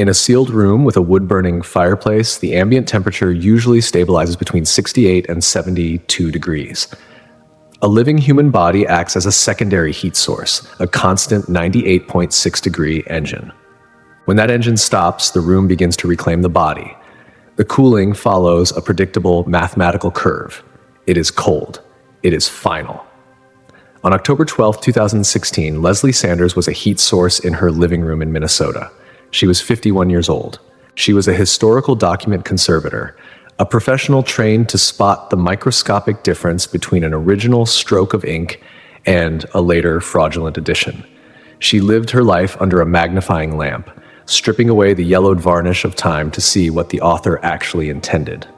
In a sealed room with a wood-burning fireplace, the ambient temperature usually stabilizes between 68 and 72 degrees. A living human body acts as a secondary heat source, a constant 98.6-degree engine. When that engine stops, the room begins to reclaim the body. The cooling follows a predictable mathematical curve. It is cold. It is final. On October 12, 2016, Leslie Sanders was a heat source in her living room in Minnesota. She was 51 years old. She was a historical document conservator, a professional trained to spot the microscopic difference between an original stroke of ink and a later fraudulent edition. She lived her life under a magnifying lamp, stripping away the yellowed varnish of time to see what the author actually intended.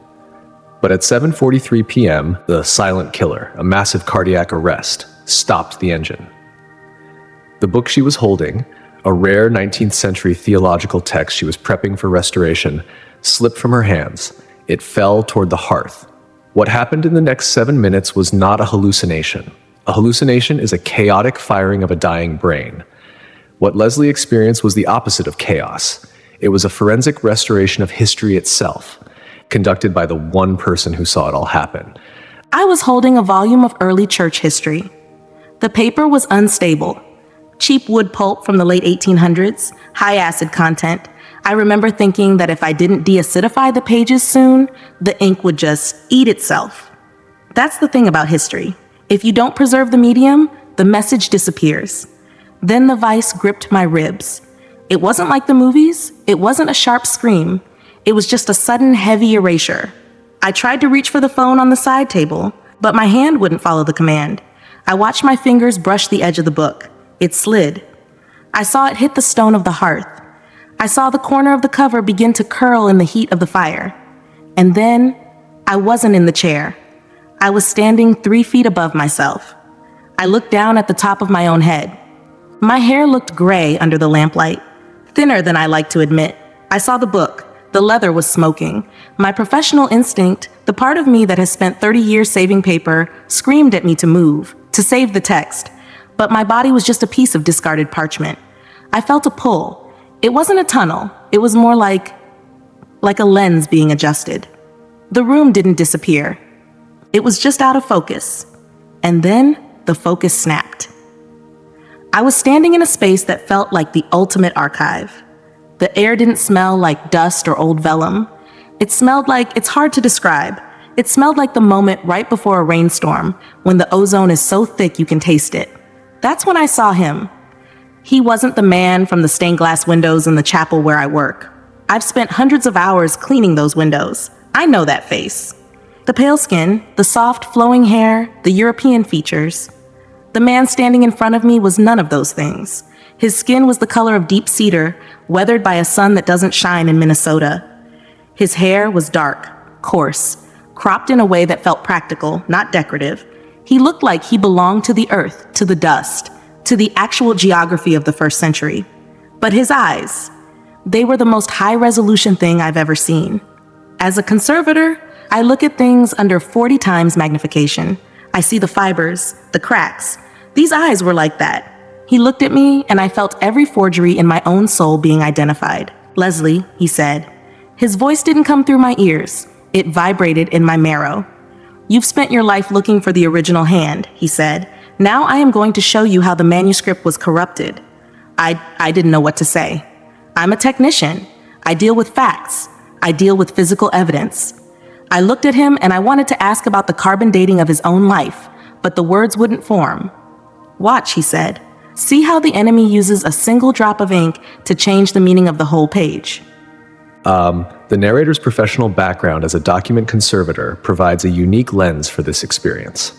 But at 7:43 p.m., the silent killer, a massive cardiac arrest, stopped the engine. The book she was holding, a rare 19th century theological text she was prepping for restoration, slipped from her hands. It fell toward the hearth. What happened in the next 7 minutes was not a hallucination. A hallucination is a chaotic firing of a dying brain. What Leslie experienced was the opposite of chaos. It was a forensic restoration of history itself, conducted by the one person who saw it all happen. I was holding a volume of early church history. The paper was unstable. Cheap wood pulp from the late 1800s, high acid content. I remember thinking that if I didn't deacidify the pages soon, the ink would just eat itself. That's the thing about history. If you don't preserve the medium, the message disappears. Then the vice gripped my ribs. It wasn't like the movies. It wasn't a sharp scream. It was just a sudden heavy erasure. I tried to reach for the phone on the side table, but my hand wouldn't follow the command. I watched my fingers brush the edge of the book. It slid. I saw it hit the stone of the hearth. I saw the corner of the cover begin to curl in the heat of the fire. And then, I wasn't in the chair. I was standing 3 feet above myself. I looked down at the top of my own head. My hair looked gray under the lamplight, thinner than I like to admit. I saw the book. The leather was smoking. My professional instinct, the part of me that has spent 30 years saving paper, screamed at me to move, to save the text. But my body was just a piece of discarded parchment. I felt a pull. It wasn't a tunnel. It was more like a lens being adjusted. The room didn't disappear. It was just out of focus. And then the focus snapped. I was standing in a space that felt like the ultimate archive. The air didn't smell like dust or old vellum. It smelled like, it's hard to describe. It smelled like the moment right before a rainstorm, when the ozone is so thick you can taste it. That's when I saw him. He wasn't the man from the stained glass windows in the chapel where I work. I've spent hundreds of hours cleaning those windows. I know that face. The pale skin, the soft flowing hair, the European features. The man standing in front of me was none of those things. His skin was the color of deep cedar, weathered by a sun that doesn't shine in Minnesota. His hair was dark, coarse, cropped in a way that felt practical, not decorative. He looked like he belonged to the earth, to the dust, to the actual geography of the first century. But his eyes, they were the most high-resolution thing I've ever seen. As a conservator, I look at things under 40 times magnification. I see the fibers, the cracks. These eyes were like that. He looked at me, and I felt every forgery in my own soul being identified. "Leslie," he said. His voice didn't come through my ears. It vibrated in my marrow. "You've spent your life looking for the original hand," he said. "Now I am going to show you how the manuscript was corrupted." I didn't know what to say. I'm a technician. I deal with facts. I deal with physical evidence. I looked at him and I wanted to ask about the carbon dating of his own life, but the words wouldn't form. "Watch," he said. "See how the enemy uses a single drop of ink to change the meaning of the whole page." The narrator's professional background as a document conservator provides a unique lens for this experience.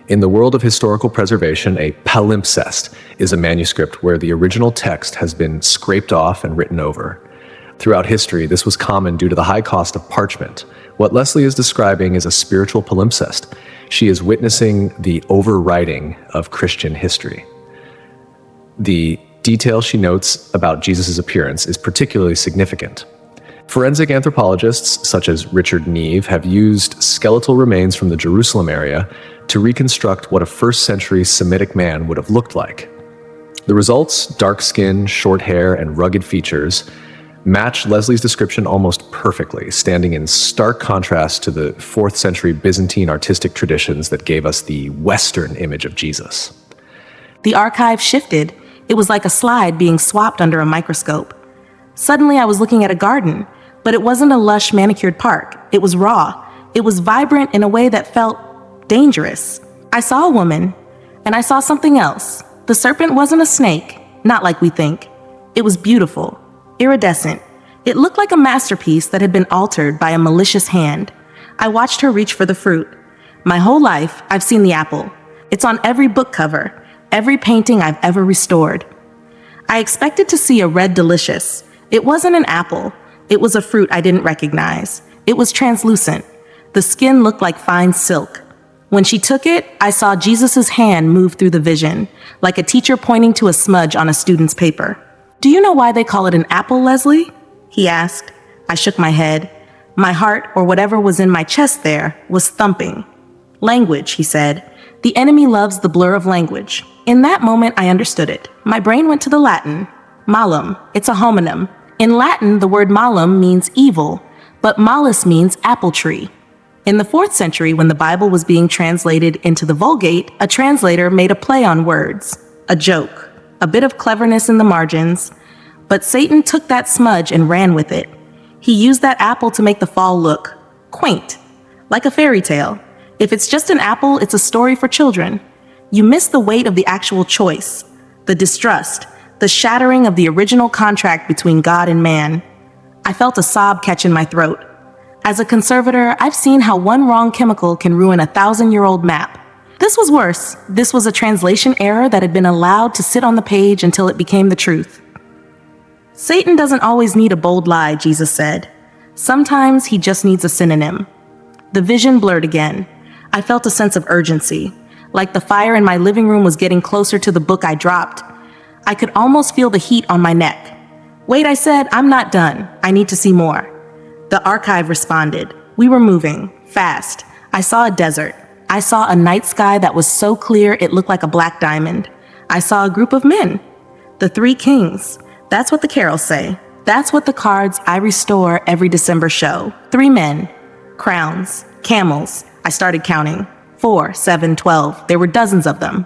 In the world of historical preservation, a palimpsest is a manuscript where the original text has been scraped off and written over. Throughout history, this was common due to the high cost of parchment. What Leslie is describing is a spiritual palimpsest. She is witnessing the overwriting of Christian history. The detail she notes about Jesus' appearance is particularly significant. Forensic anthropologists, such as Richard Neve, have used skeletal remains from the Jerusalem area to reconstruct what a first-century Semitic man would have looked like. The results, dark skin, short hair, and rugged features, match Leslie's description almost perfectly, standing in stark contrast to the 4th century Byzantine artistic traditions that gave us the Western image of Jesus. The archive shifted. It was like a slide being swapped under a microscope. Suddenly I was looking at a garden, but it wasn't a lush manicured park. It was raw. It was vibrant in a way that felt dangerous. I saw a woman, and I saw something else. The serpent wasn't a snake, not like we think. It was beautiful, iridescent. It looked like a masterpiece that had been altered by a malicious hand. I watched her reach for the fruit. My whole life, I've seen the apple. It's on every book cover, every painting I've ever restored. I expected to see a red delicious. It wasn't an apple. It was a fruit I didn't recognize. It was translucent. The skin looked like fine silk. When she took it, I saw Jesus' hand move through the vision, like a teacher pointing to a smudge on a student's paper. "Do you know why they call it an apple, Leslie?" he asked. I shook my head. My heart, or whatever was in my chest there, was thumping. "Language," he said. "The enemy loves the blur of language." In that moment, I understood it. My brain went to the Latin. Malum, it's a homonym. In Latin, the word malum means evil, but malus means apple tree. In the 4th century, when the Bible was being translated into the Vulgate, a translator made a play on words, a joke, a bit of cleverness in the margins, but Satan took that smudge and ran with it. He used that apple to make the fall look quaint, like a fairy tale. If it's just an apple, it's a story for children. You miss the weight of the actual choice, the distrust, the shattering of the original contract between God and man. I felt a sob catch in my throat. As a conservator, I've seen how one wrong chemical can ruin a 1,000-year-old map. This was worse. This was a translation error that had been allowed to sit on the page until it became the truth. Satan doesn't always need a bold lie, Jesus said. Sometimes he just needs a synonym. The vision blurred again. I felt a sense of urgency, like the fire in my living room was getting closer to the book I dropped. I could almost feel the heat on my neck. "Wait," I said, "I'm not done. I need to see more." The archive responded. We were moving, fast. I saw a desert. I saw a night sky that was so clear it looked like a black diamond. I saw a group of men. The 3 kings. That's what the carols say. That's what the cards I restore every December show. 3 men. Crowns. Camels. I started counting. 4, 7, 12. There were dozens of them.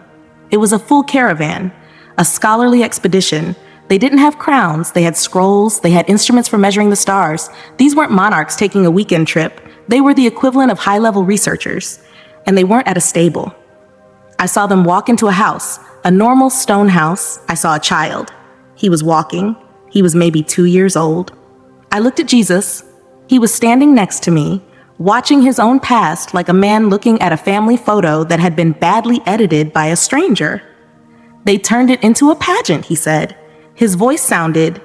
It was a full caravan. A scholarly expedition. They didn't have crowns, they had scrolls, they had instruments for measuring the stars. These weren't monarchs taking a weekend trip. They were the equivalent of high-level researchers. And they weren't at a stable. I saw them walk into a house, a normal stone house. I saw a child. He was walking. He was maybe 2 years old. I looked at Jesus. He was standing next to me, watching his own past like a man looking at a family photo that had been badly edited by a stranger. "They turned it into a pageant," he said. His voice sounded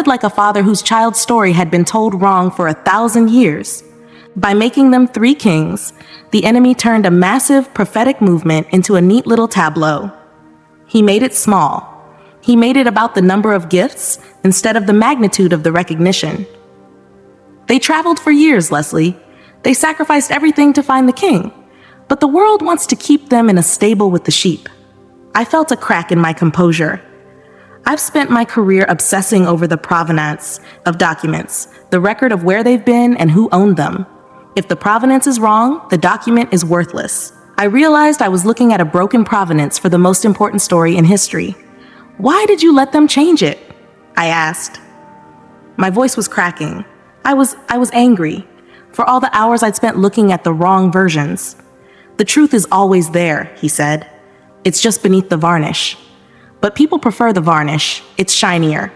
like a father whose child's story had been told wrong for 1,000 years. By making them 3 kings, the enemy turned a massive prophetic movement into a neat little tableau. He made it small. He made it about the number of gifts instead of the magnitude of the recognition. They traveled for years, Leslie. They sacrificed everything to find the king. But the world wants to keep them in a stable with the sheep. I felt a crack in my composure. I've spent my career obsessing over the provenance of documents, the record of where they've been and who owned them. If the provenance is wrong, the document is worthless. I realized I was looking at a broken provenance for the most important story in history. "Why did you let them change it?" I asked. My voice was cracking. I was angry for all the hours I'd spent looking at the wrong versions. "The truth is always there," he said. "It's just beneath the varnish. But people prefer the varnish. It's shinier."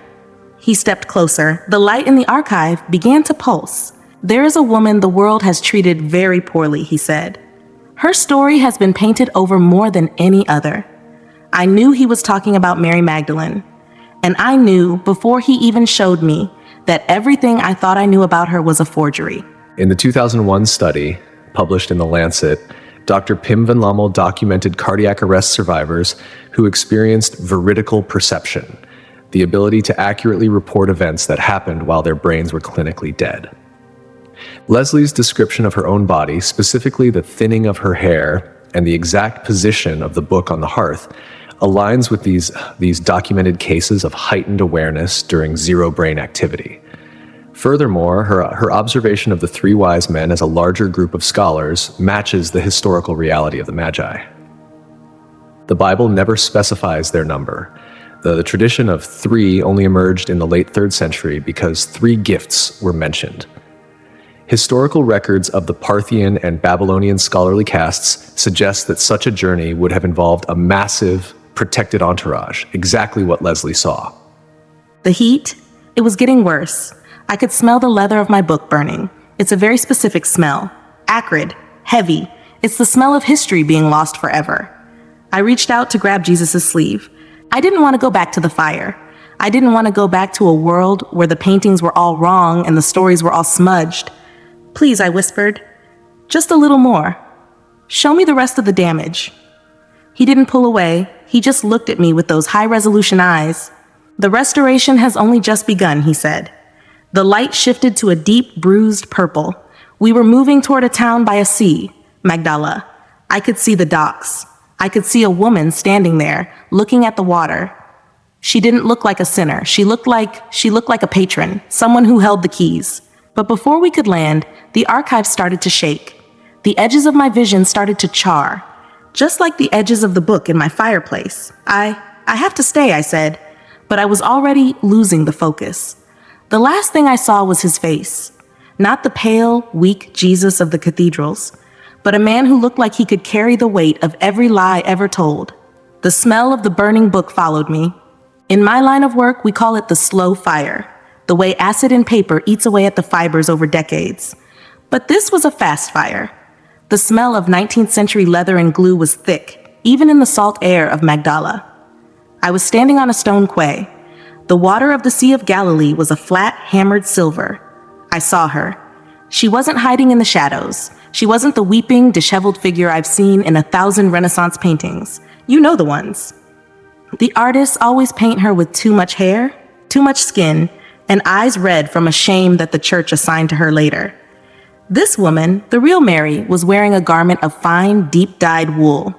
He stepped closer. The light in the archive began to pulse. "There is a woman the world has treated very poorly," he said. "Her story has been painted over more than any other." I knew he was talking about Mary Magdalene. And I knew, before he even showed me, that everything I thought I knew about her was a forgery. In the 2001 study, published in The Lancet, Dr. Pim van Lommel documented cardiac arrest survivors who experienced veridical perception, the ability to accurately report events that happened while their brains were clinically dead. Leslie's description of her own body, specifically the thinning of her hair and the exact position of the book on the hearth, aligns with these documented cases of heightened awareness during zero brain activity. Furthermore, her observation of the three wise men as a larger group of scholars matches the historical reality of the Magi. The Bible never specifies their number. The tradition of three only emerged in the late 3rd century because 3 gifts were mentioned. Historical records of the Parthian and Babylonian scholarly castes suggest that such a journey would have involved a massive, protected entourage, exactly what Leslie saw. The heat, it was getting worse. I could smell the leather of my book burning. It's a very specific smell. Acrid, heavy. It's the smell of history being lost forever. I reached out to grab Jesus' sleeve. I didn't want to go back to the fire. I didn't want to go back to a world where the paintings were all wrong and the stories were all smudged. Please, I whispered. Just a little more. Show me the rest of the damage. He didn't pull away. He just looked at me with those high-resolution eyes. The restoration has only just begun, he said. The light shifted to a deep, bruised purple. We were moving toward a town by a sea, Magdala. I could see the docks. I could see a woman standing there, looking at the water. She didn't look like a sinner. She looked like a patron, someone who held the keys. But before we could land, the archive started to shake. The edges of my vision started to char, just like the edges of the book in my fireplace. I have to stay, I said, but I was already losing the focus. The last thing I saw was his face. Not the pale, weak Jesus of the cathedrals, but a man who looked like he could carry the weight of every lie ever told. The smell of the burning book followed me. In my line of work, we call it the slow fire, the way acid in paper eats away at the fibers over decades. But this was a fast fire. The smell of 19th century leather and glue was thick, even in the salt air of Magdala. I was standing on a stone quay. The water of the Sea of Galilee was a flat, hammered silver. I saw her. She wasn't hiding in the shadows. She wasn't the weeping, disheveled figure I've seen in 1,000 Renaissance paintings. You know the ones. The artists always paint her with too much hair, too much skin, and eyes red from a shame that the church assigned to her later. This woman, the real Mary, was wearing a garment of fine, deep-dyed wool.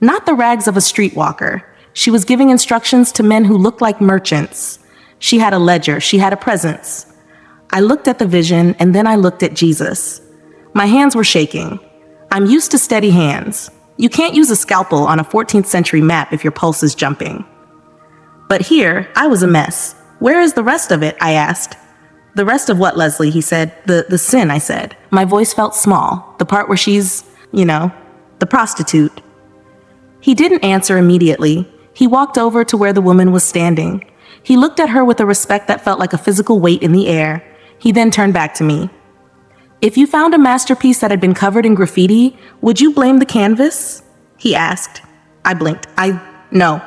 Not the rags of a streetwalker. She was giving instructions to men who looked like merchants. She had a ledger. She had a presence. I looked at the vision, and then I looked at Jesus. My hands were shaking. I'm used to steady hands. You can't use a scalpel on a 14th century map if your pulse is jumping. But here, I was a mess. Where is the rest of it? I asked. The rest of what, Leslie? He said. The sin, I said. My voice felt small. The part where she's, the prostitute. He didn't answer immediately. He walked over to where the woman was standing. He looked at her with a respect that felt like a physical weight in the air. He then turned back to me. If you found a masterpiece that had been covered in graffiti, would you blame the canvas? He asked. I blinked. No.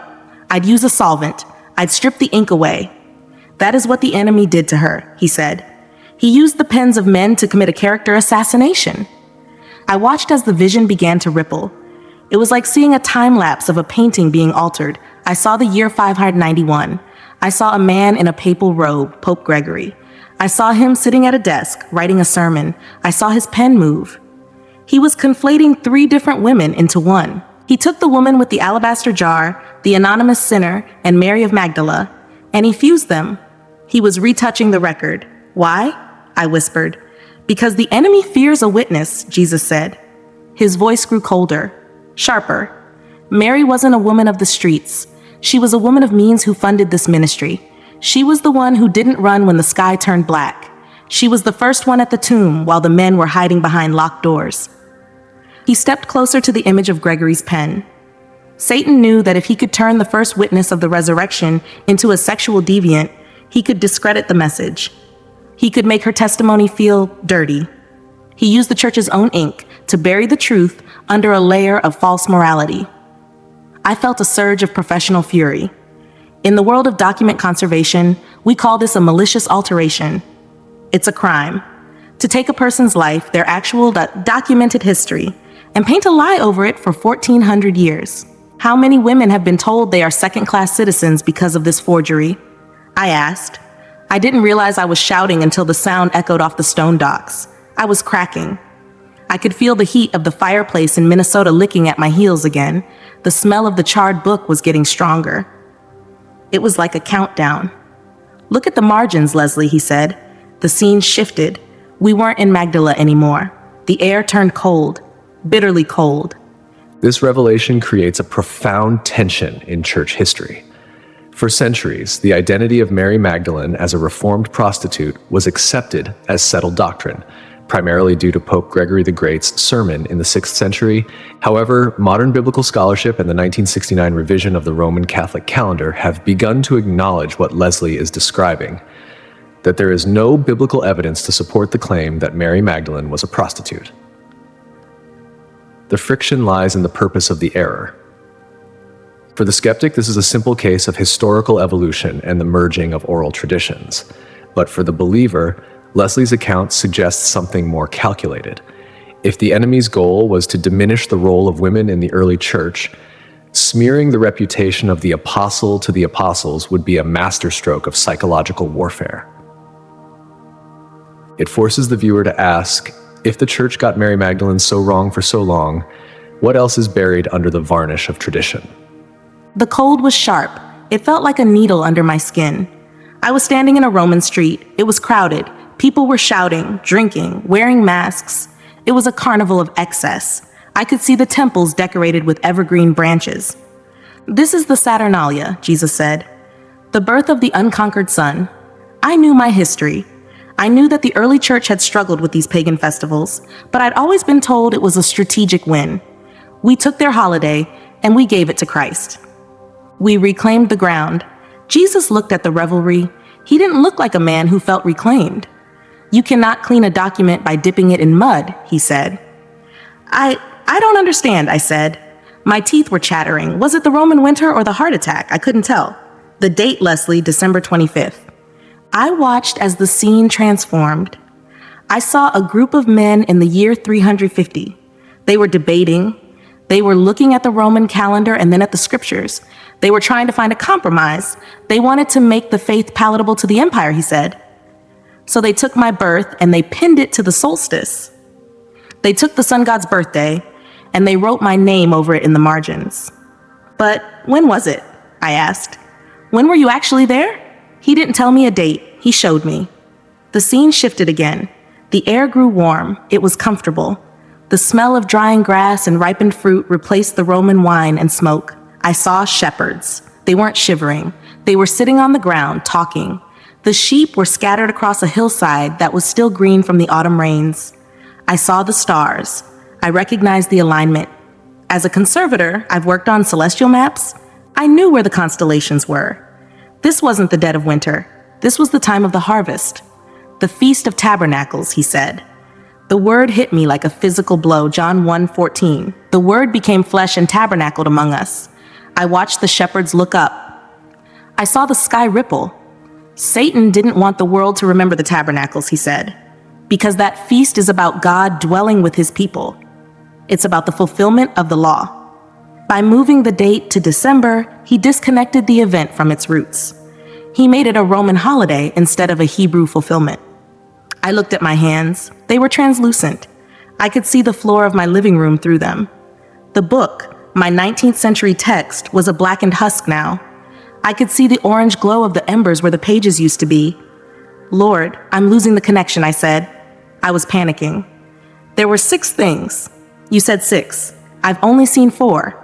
I'd use a solvent. I'd strip the ink away. That is what the enemy did to her, he said. He used the pens of men to commit a character assassination. I watched as the vision began to ripple. It was like seeing a time lapse of a painting being altered. I saw the year 591. I saw a man in a papal robe, Pope Gregory. I saw him sitting at a desk, writing a sermon. I saw his pen move. He was conflating 3 different women into one. He took the woman with the alabaster jar, the anonymous sinner, and Mary of Magdala, and he fused them. He was retouching the record. Why? I whispered. Because the enemy fears a witness, Jesus said. His voice grew colder, sharper. Mary wasn't a woman of the streets. She was a woman of means who funded this ministry. She was the one who didn't run when the sky turned black. She was the first one at the tomb while the men were hiding behind locked doors. He stepped closer to the image of Gregory's pen. Satan knew that if he could turn the first witness of the resurrection into a sexual deviant, he could discredit the message. He could make her testimony feel dirty. He used the church's own ink to bury the truth under a layer of false morality. I felt a surge of professional fury. In the world of document conservation, we call this a malicious alteration. It's a crime. To take a person's life, their actual documented history, and paint a lie over it for 1,400 years. How many women have been told they are second-class citizens because of this forgery? I asked. I didn't realize I was shouting until the sound echoed off the stone docks. I was cracking. I could feel the heat of the fireplace in Minnesota licking at my heels again. The smell of the charred book was getting stronger. It was like a countdown. "Look at the margins, Leslie," he said. The scene shifted. We weren't in Magdala anymore. The air turned cold, bitterly cold. This revelation creates a profound tension in church history. For centuries, the identity of Mary Magdalene as a reformed prostitute was accepted as settled doctrine, primarily due to Pope Gregory the Great's sermon in the 6th century. However, modern biblical scholarship and the 1969 revision of the Roman Catholic calendar have begun to acknowledge what Leslie is describing, that there is no biblical evidence to support the claim that Mary Magdalene was a prostitute. The friction lies in the purpose of the error. For the skeptic, this is a simple case of historical evolution and the merging of oral traditions. But for the believer, Leslie's account suggests something more calculated. If the enemy's goal was to diminish the role of women in the early church, smearing the reputation of the apostle to the apostles would be a masterstroke of psychological warfare. It forces the viewer to ask, if the church got Mary Magdalene so wrong for so long, what else is buried under the varnish of tradition? The cold was sharp. It felt like a needle under my skin. I was standing in a Roman street. It was crowded. People were shouting, drinking, wearing masks. It was a carnival of excess. I could see the temples decorated with evergreen branches. "This is the Saturnalia," Jesus said. "The birth of the unconquered sun." I knew my history. I knew that the early church had struggled with these pagan festivals, but I'd always been told it was a strategic win. We took their holiday and we gave it to Christ. We reclaimed the ground. Jesus looked at the revelry. He didn't look like a man who felt reclaimed. "You cannot clean a document by dipping it in mud," he said. I don't understand," I said. My teeth were chattering. Was it the Roman winter or the heart attack? I couldn't tell. The date, Leslie, December 25th. I watched as the scene transformed. I saw a group of men in the year 350. They were debating. They were looking at the Roman calendar and then at the scriptures. They were trying to find a compromise. They wanted to make the faith palatable to the empire, he said. So they took my birth and they pinned it to the solstice. They took the sun god's birthday and they wrote my name over it in the margins. "But when was it?" I asked. "When were you actually there?" He didn't tell me a date. He showed me. The scene shifted again. The air grew warm. It was comfortable. The smell of drying grass and ripened fruit replaced the Roman wine and smoke. I saw shepherds. They weren't shivering. They were sitting on the ground, talking. The sheep were scattered across a hillside that was still green from the autumn rains. I saw the stars. I recognized the alignment. As a conservator, I've worked on celestial maps. I knew where the constellations were. This wasn't the dead of winter. This was the time of the harvest. The Feast of Tabernacles, he said. The word hit me like a physical blow, John 1:14. The word became flesh and tabernacled among us. I watched the shepherds look up. I saw the sky ripple. Satan didn't want the world to remember the tabernacles, he said, because that feast is about God dwelling with his people. It's about the fulfillment of the law. By moving the date to December, he disconnected the event from its roots. He made it a Roman holiday instead of a Hebrew fulfillment. I looked at my hands. They were translucent. I could see the floor of my living room through them. The book, my 19th century text, was a blackened husk now. I could see the orange glow of the embers where the pages used to be. "Lord, I'm losing the connection," I said. I was panicking. "There were 6 things. You said 6. I've only seen 4.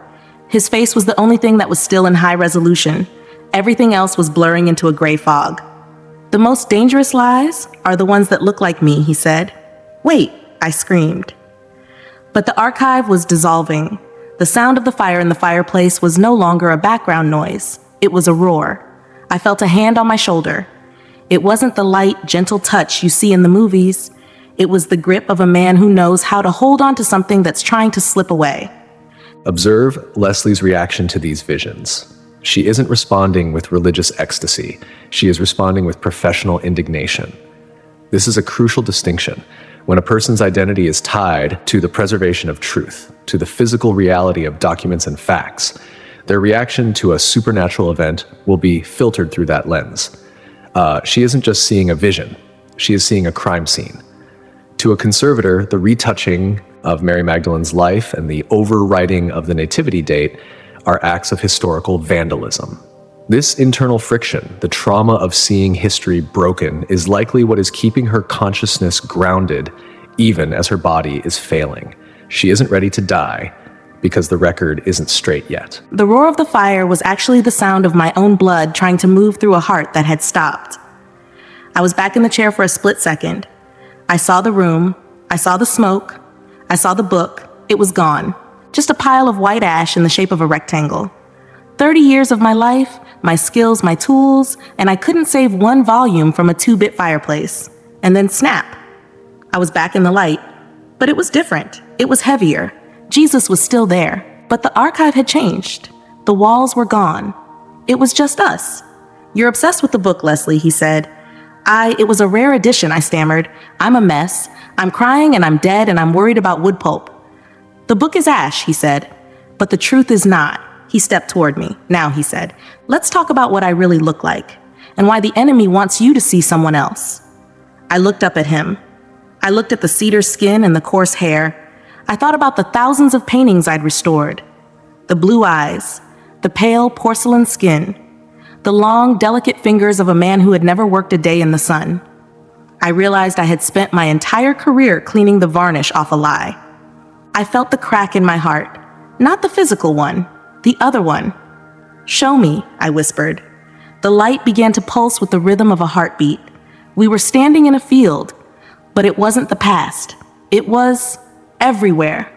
His face was the only thing that was still in high resolution. Everything else was blurring into a gray fog. "The most dangerous lies are the ones that look like me," he said. "Wait," I screamed. But the archive was dissolving. The sound of the fire in the fireplace was no longer a background noise. It was a roar. I felt a hand on my shoulder. It wasn't the light, gentle touch you see in the movies. It was the grip of a man who knows how to hold on to something that's trying to slip away. Observe Leslie's reaction to these visions. She isn't responding with religious ecstasy. She is responding with professional indignation. This is a crucial distinction. When a person's identity is tied to the preservation of truth, to the physical reality of documents and facts, their reaction to a supernatural event will be filtered through that lens. She isn't just seeing a vision. She is seeing a crime scene. To a conservator, the retouching of Mary Magdalene's life and the overwriting of the nativity date are acts of historical vandalism. This internal friction, the trauma of seeing history broken, is likely what is keeping her consciousness grounded even as her body is failing. She isn't ready to die because the record isn't straight yet. The roar of the fire was actually the sound of my own blood trying to move through a heart that had stopped. I was back in the chair for a split second. I saw the room, I saw the smoke, I saw the book. It was gone. Just a pile of white ash in the shape of a rectangle. 30 years of my life, my skills, my tools, and I couldn't save one volume from a 2-bit fireplace. And then snap. I was back in the light. But it was different. It was heavier. Jesus was still there. But the archive had changed. The walls were gone. It was just us. "You're obsessed with the book, Leslie," he said. It was a rare edition," I stammered. "I'm a mess. I'm crying and I'm dead and I'm worried about wood pulp." "The book is ash," he said. "But the truth is not." He stepped toward me. "Now," he said, "let's talk about what I really look like and why the enemy wants you to see someone else." I looked up at him. I looked at the cedar skin and the coarse hair. I thought about the thousands of paintings I'd restored. The blue eyes, the pale porcelain skin, the long, delicate fingers of a man who had never worked a day in the sun. I realized I had spent my entire career cleaning the varnish off a lie. I felt the crack in my heart, not the physical one, the other one. "Show me," I whispered. The light began to pulse with the rhythm of a heartbeat. We were standing in a field, but it wasn't the past. It was everywhere.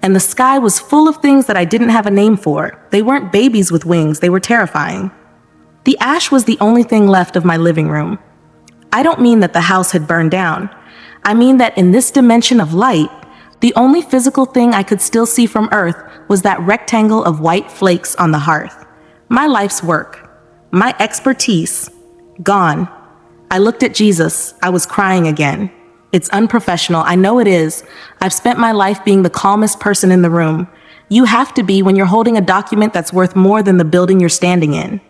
And the sky was full of things that I didn't have a name for. They weren't babies with wings, they were terrifying. The ash was the only thing left of my living room. I don't mean that the house had burned down. I mean that in this dimension of light, the only physical thing I could still see from Earth was that rectangle of white flakes on the hearth. My life's work, my expertise, gone. I looked at Jesus. I was crying again. It's unprofessional. I know it is. I've spent my life being the calmest person in the room. You have to be when you're holding a document that's worth more than the building you're standing in.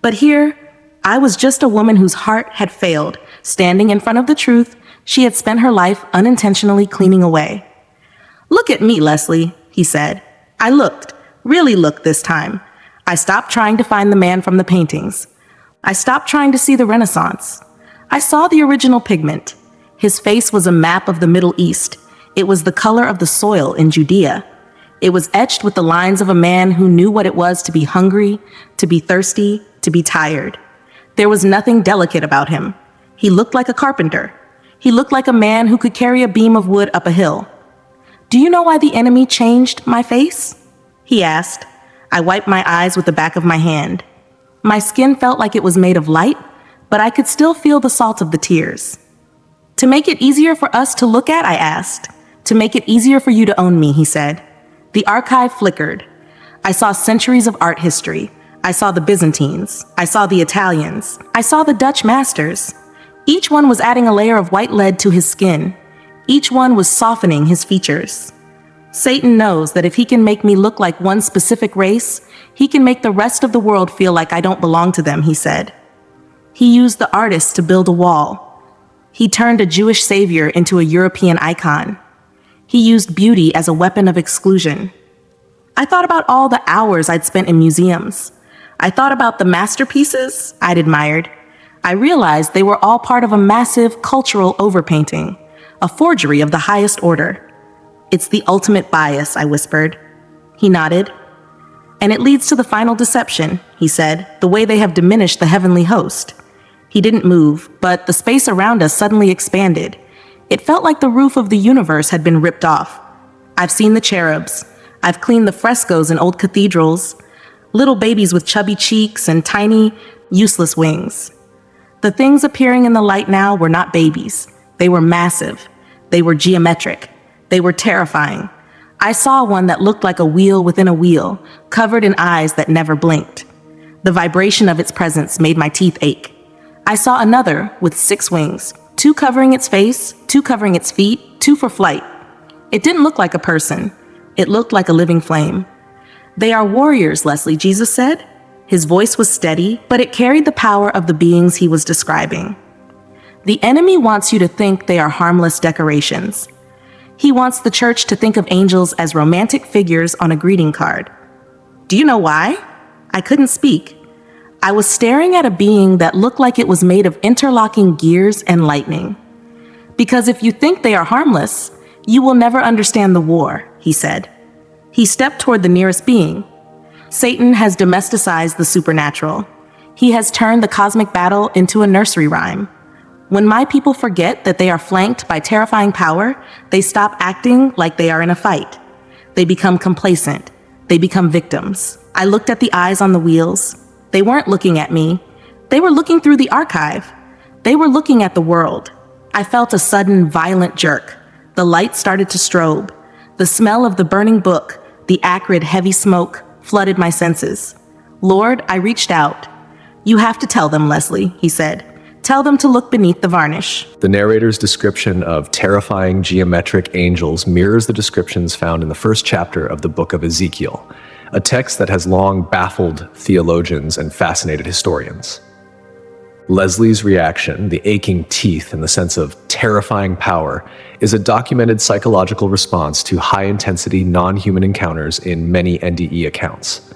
But here, I was just a woman whose heart had failed, standing in front of the truth she had spent her life unintentionally cleaning away. "Look at me, Leslie," he said. I looked, really looked this time. I stopped trying to find the man from the paintings. I stopped trying to see the Renaissance. I saw the original pigment. His face was a map of the Middle East. It was the color of the soil in Judea. It was etched with the lines of a man who knew what it was to be hungry, to be thirsty, to be tired. There was nothing delicate about him. He looked like a carpenter. He looked like a man who could carry a beam of wood up a hill. "Do you know why the enemy changed my face?" he asked. I wiped my eyes with the back of my hand. My skin felt like it was made of light, but I could still feel the salt of the tears. "To make it easier for us to look at," I asked. "To make it easier for you to own me," he said. The archive flickered. I saw centuries of art history. I saw the Byzantines. I saw the Italians. I saw the Dutch masters. Each one was adding a layer of white lead to his skin. Each one was softening his features. Satan knows that if he can make me look like one specific race, he can make the rest of the world feel like I don't belong to them, he said. He used the artists to build a wall. He turned a Jewish savior into a European icon. He used beauty as a weapon of exclusion. I thought about all the hours I'd spent in museums. I thought about the masterpieces I'd admired. I realized they were all part of a massive cultural overpainting, a forgery of the highest order. "It's the ultimate bias," I whispered. He nodded. "And it leads to the final deception," he said, "the way they have diminished the heavenly host." He didn't move, but the space around us suddenly expanded. It felt like the roof of the universe had been ripped off. I've seen the cherubs. I've cleaned the frescoes in old cathedrals. Little babies with chubby cheeks and tiny, useless wings. The things appearing in the light now were not babies. They were massive. They were geometric. They were terrifying. I saw one that looked like a wheel within a wheel, covered in eyes that never blinked. The vibration of its presence made my teeth ache. I saw another with 6 wings, 2 covering its face, 2 covering its feet, 2 for flight. It didn't look like a person. It looked like a living flame. "They are warriors, Leslie," Jesus said. His voice was steady, but it carried the power of the beings he was describing. The enemy wants you to think they are harmless decorations. He wants the church to think of angels as romantic figures on a greeting card. Do you know why? I couldn't speak. I was staring at a being that looked like it was made of interlocking gears and lightning. Because if you think they are harmless, you will never understand the war, he said. He stepped toward the nearest being. Satan has domesticized the supernatural. He has turned the cosmic battle into a nursery rhyme. When my people forget that they are flanked by terrifying power, they stop acting like they are in a fight. They become complacent. They become victims. I looked at the eyes on the wheels. They weren't looking at me. They were looking through the archive. They were looking at the world. I felt a sudden, violent jerk. The light started to strobe. The smell of the burning book, the acrid, heavy smoke, flooded my senses. Lord, I reached out. You have to tell them, Leslie, he said. Tell them to look beneath the varnish. The narrator's description of terrifying geometric angels mirrors the descriptions found in the first chapter of the book of Ezekiel, a text that has long baffled theologians and fascinated historians. Leslie's reaction, the aching teeth and the sense of terrifying power, is a documented psychological response to high-intensity non-human encounters in many NDE accounts.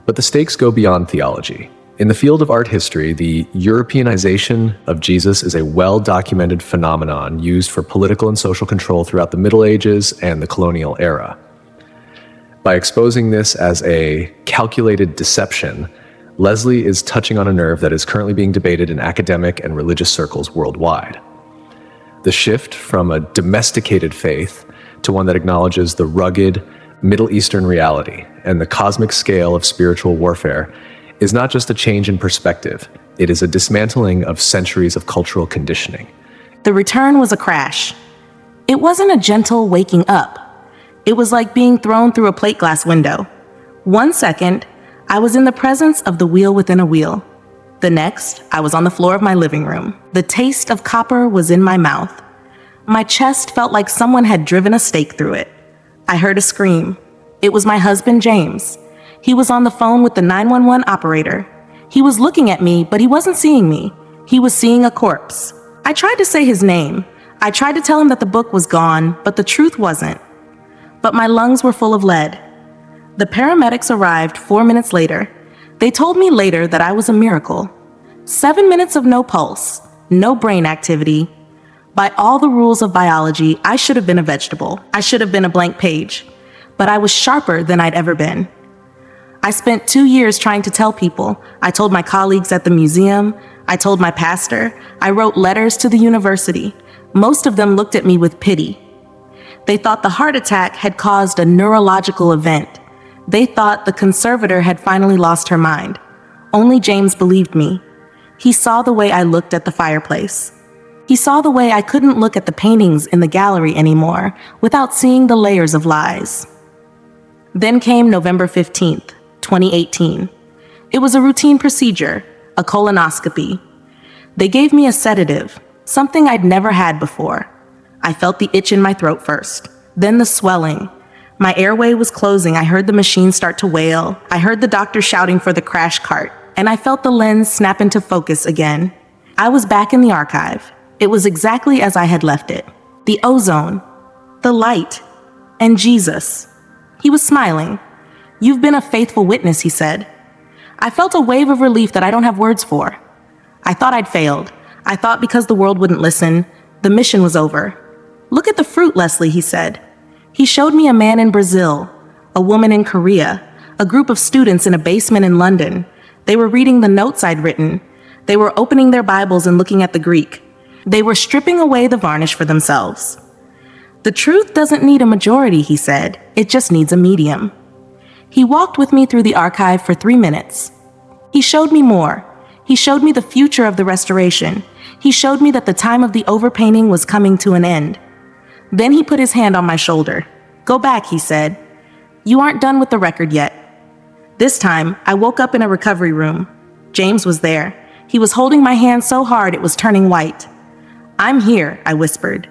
But the stakes go beyond theology. In the field of art history, the Europeanization of Jesus is a well-documented phenomenon used for political and social control throughout the Middle Ages and the colonial era. By exposing this as a calculated deception, Leslie is touching on a nerve that is currently being debated in academic and religious circles worldwide. The shift from a domesticated faith to one that acknowledges the rugged Middle Eastern reality and the cosmic scale of spiritual warfare is not just a change in perspective, it is a dismantling of centuries of cultural conditioning. The return was a crash. It wasn't a gentle waking up. It was like being thrown through a plate glass window. 1 second, I was in the presence of the wheel within a wheel. The next, I was on the floor of my living room. The taste of copper was in my mouth. My chest felt like someone had driven a stake through it. I heard a scream. It was my husband, James. He was on the phone with the 911 operator. He was looking at me, but he wasn't seeing me. He was seeing a corpse. I tried to say his name. I tried to tell him that the book was gone, but the truth wasn't. But my lungs were full of lead. The paramedics arrived 4 minutes later. They told me later that I was a miracle. 7 minutes of no pulse, no brain activity. By all the rules of biology, I should have been a vegetable. I should have been a blank page. But I was sharper than I'd ever been. I spent 2 years trying to tell people. I told my colleagues at the museum. I told my pastor. I wrote letters to the university. Most of them looked at me with pity. They thought the heart attack had caused a neurological event. They thought the conservator had finally lost her mind. Only James believed me. He saw the way I looked at the fireplace. He saw the way I couldn't look at the paintings in the gallery anymore without seeing the layers of lies. Then came November 15th. 2018. It was a routine procedure, a colonoscopy. They gave me a sedative, something I'd never had before. I felt the itch in my throat first, then the swelling. My airway was closing. I heard the machine start to wail. I heard the doctor shouting for the crash cart, and I felt the lens snap into focus again. I was back in the archive. It was exactly as I had left it. The ozone, the light, and Jesus. He was smiling. You've been a faithful witness, he said. I felt a wave of relief that I don't have words for. I thought I'd failed. I thought because the world wouldn't listen, the mission was over. Look at the fruit, Leslie, he said. He showed me a man in Brazil, a woman in Korea, a group of students in a basement in London. They were reading the notes I'd written. They were opening their Bibles and looking at the Greek. They were stripping away the varnish for themselves. The truth doesn't need a majority, he said. It just needs a medium. He walked with me through the archive for 3 minutes. He showed me more. He showed me the future of the restoration. He showed me that the time of the overpainting was coming to an end. Then he put his hand on my shoulder. Go back, he said. You aren't done with the record yet. This time, I woke up in a recovery room. James was there. He was holding my hand so hard it was turning white. I'm here, I whispered.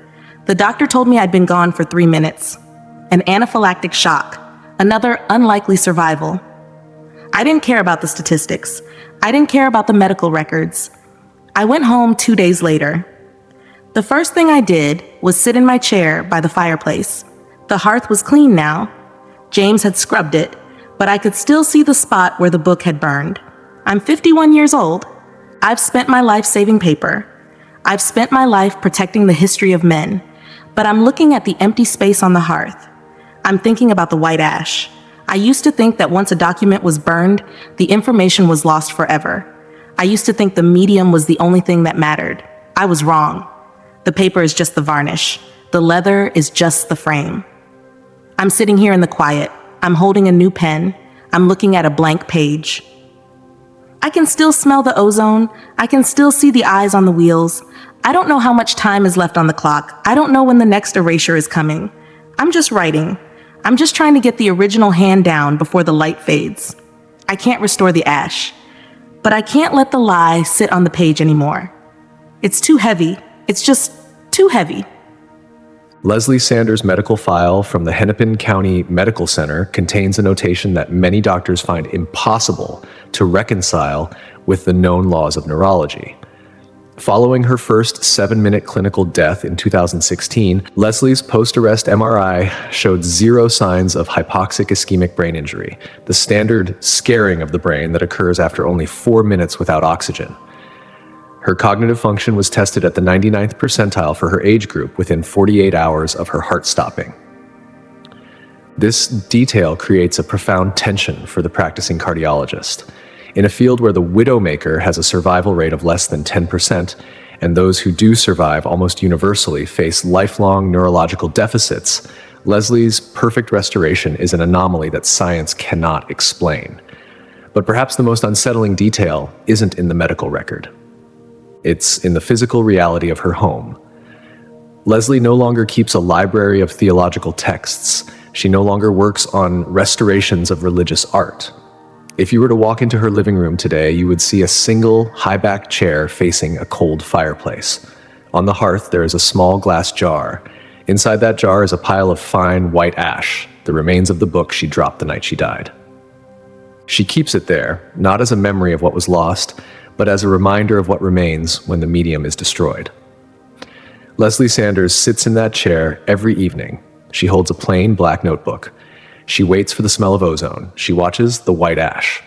The doctor told me I'd been gone for 3 minutes. An anaphylactic shock. Another unlikely survival. I didn't care about the statistics. I didn't care about the medical records. I went home 2 days later. The first thing I did was sit in my chair by the fireplace. The hearth was clean now. James had scrubbed it, but I could still see the spot where the book had burned. I'm 51 years old. I've spent my life saving paper. I've spent my life protecting the history of men, but I'm looking at the empty space on the hearth. I'm thinking about the white ash. I used to think that once a document was burned, the information was lost forever. I used to think the medium was the only thing that mattered. I was wrong. The paper is just the varnish. The leather is just the frame. I'm sitting here in the quiet. I'm holding a new pen. I'm looking at a blank page. I can still smell the ozone. I can still see the eyes on the wheels. I don't know how much time is left on the clock. I don't know when the next erasure is coming. I'm just writing. I'm just trying to get the original hand down before the light fades. I can't restore the ash, but I can't let the lie sit on the page anymore. It's too heavy. It's just too heavy. Leslie Sanders' medical file from the Hennepin County Medical Center contains a notation that many doctors find impossible to reconcile with the known laws of neurology. Following her first 7-minute clinical death in 2016, Leslie's post-arrest MRI showed 0 signs of hypoxic ischemic brain injury, the standard scaring of the brain that occurs after only 4 minutes without oxygen. Her cognitive function was tested at the 99th percentile for her age group within 48 hours of her heart stopping. This detail creates a profound tension for the practicing cardiologist. In a field where the widowmaker has a survival rate of less than 10%, and those who do survive almost universally face lifelong neurological deficits, Leslie's perfect restoration is an anomaly that science cannot explain. But perhaps the most unsettling detail isn't in the medical record. It's in the physical reality of her home. Leslie no longer keeps a library of theological texts. She no longer works on restorations of religious art. If you were to walk into her living room today, you would see a single high-backed chair facing a cold fireplace. On the hearth, there is a small glass jar. Inside that jar is a pile of fine white ash, the remains of the book she dropped the night she died. She keeps it there, not as a memory of what was lost, but as a reminder of what remains when the medium is destroyed. Leslie Sanders sits in that chair every evening. She holds a plain black notebook. She waits for the smell of ozone. She watches the white ash.